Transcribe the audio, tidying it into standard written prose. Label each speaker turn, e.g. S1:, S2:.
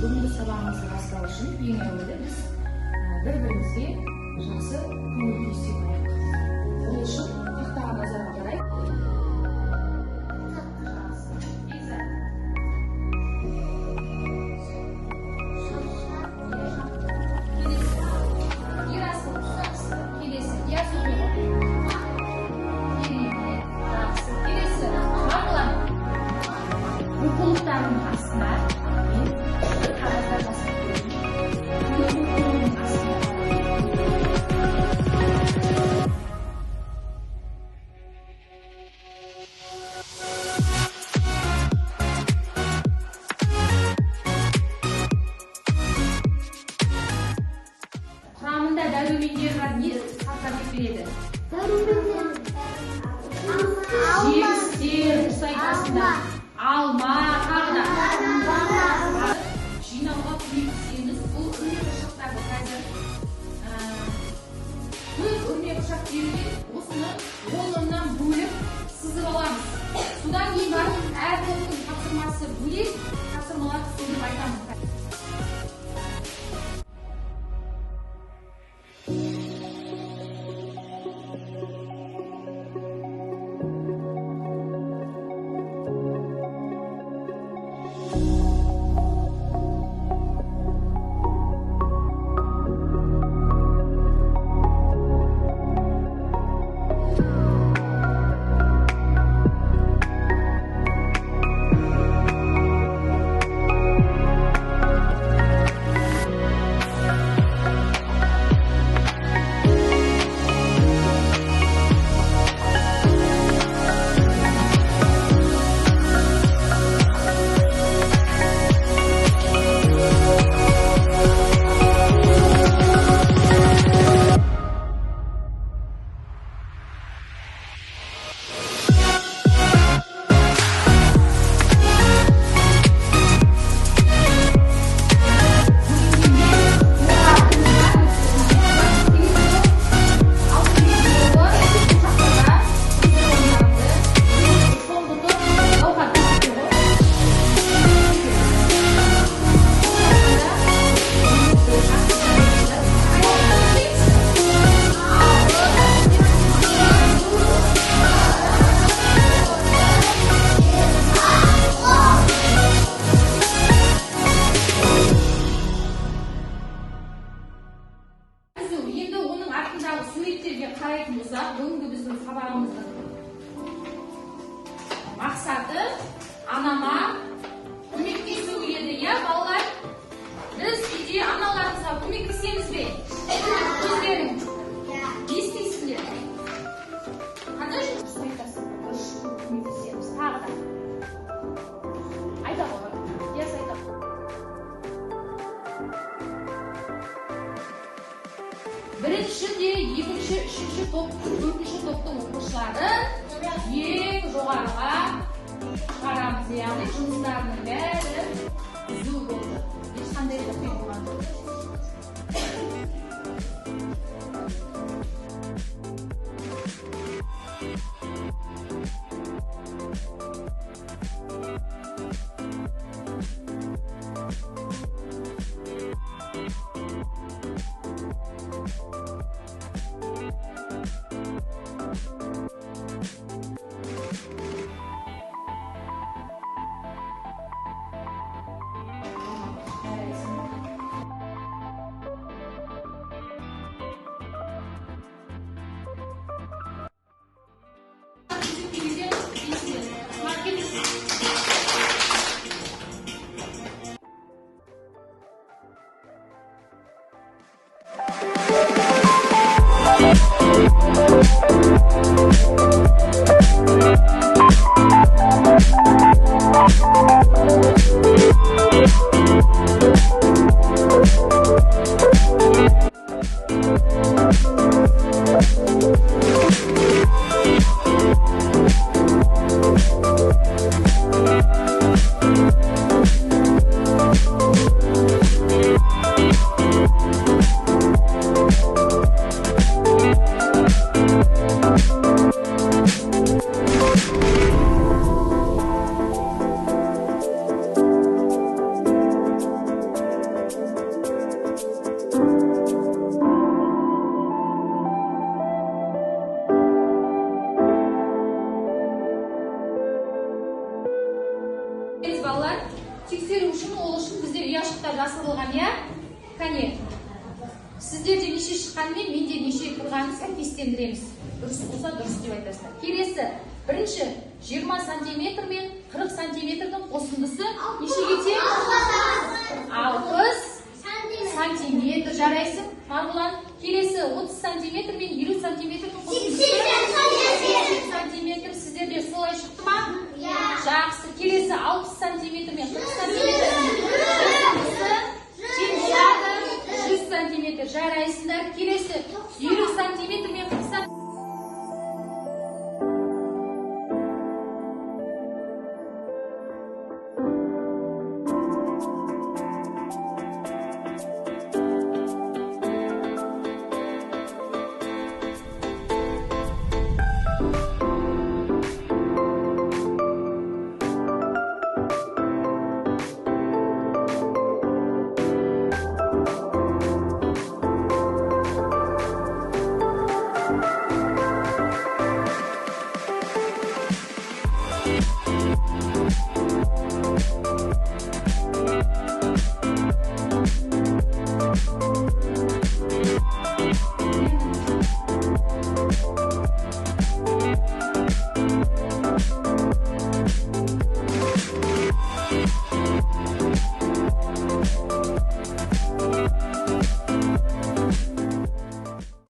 S1: бүгінгі сабағымызды бастау үшін ең әуелі біз бір-бірімізге жақсы көңіл күй сыйлайық. Ол үшін тақтаға назарға қарай. Дәрумендер бар, не сақтап береді? Жемістер, ұсайтасында, алма, тағы да. Жинауға көмектесеміз. Бұл өрнек ұшақтарды қазір көп өрнек ұшақ берген, осыны қолынан бөліп сызып аламыз. Содан кейін барып әр топтың тапсырмасы бөлек тапсырмалар түсіріп айтамыз. Суреттерге қарайтын болсақ, бүгінгі біздің сабағымыздың мақсаты анама көмектесу еді, иә балалар? Біз үйде аналарымызға көмектесеміз бе? Өздерің не істейсіңдер? Қандай жұмыс айтасың? Көмектесеміз. Тағы да. Айта ғой. Yes, айта. Бірінші де, екінші, үшінші топ, төртінші топтың оқушыларын ең жоғарыға шығарамыз. Яғни жұмыстарының бәрі түзу болды. Ешқандай да қиын болған жоқ. көру үшін, ол үшін бізде ұяшықта жасырылған, иә? Кәне, сіздерде неше шыққанмен, менде неше тұрғанын сәйкестендіреміз. Дұрыс болса, дұрыс деп айтасыздар. Келесі, бірінші 20 сантиметр мен 40 сантиметрдің қосындысы нешеге тең?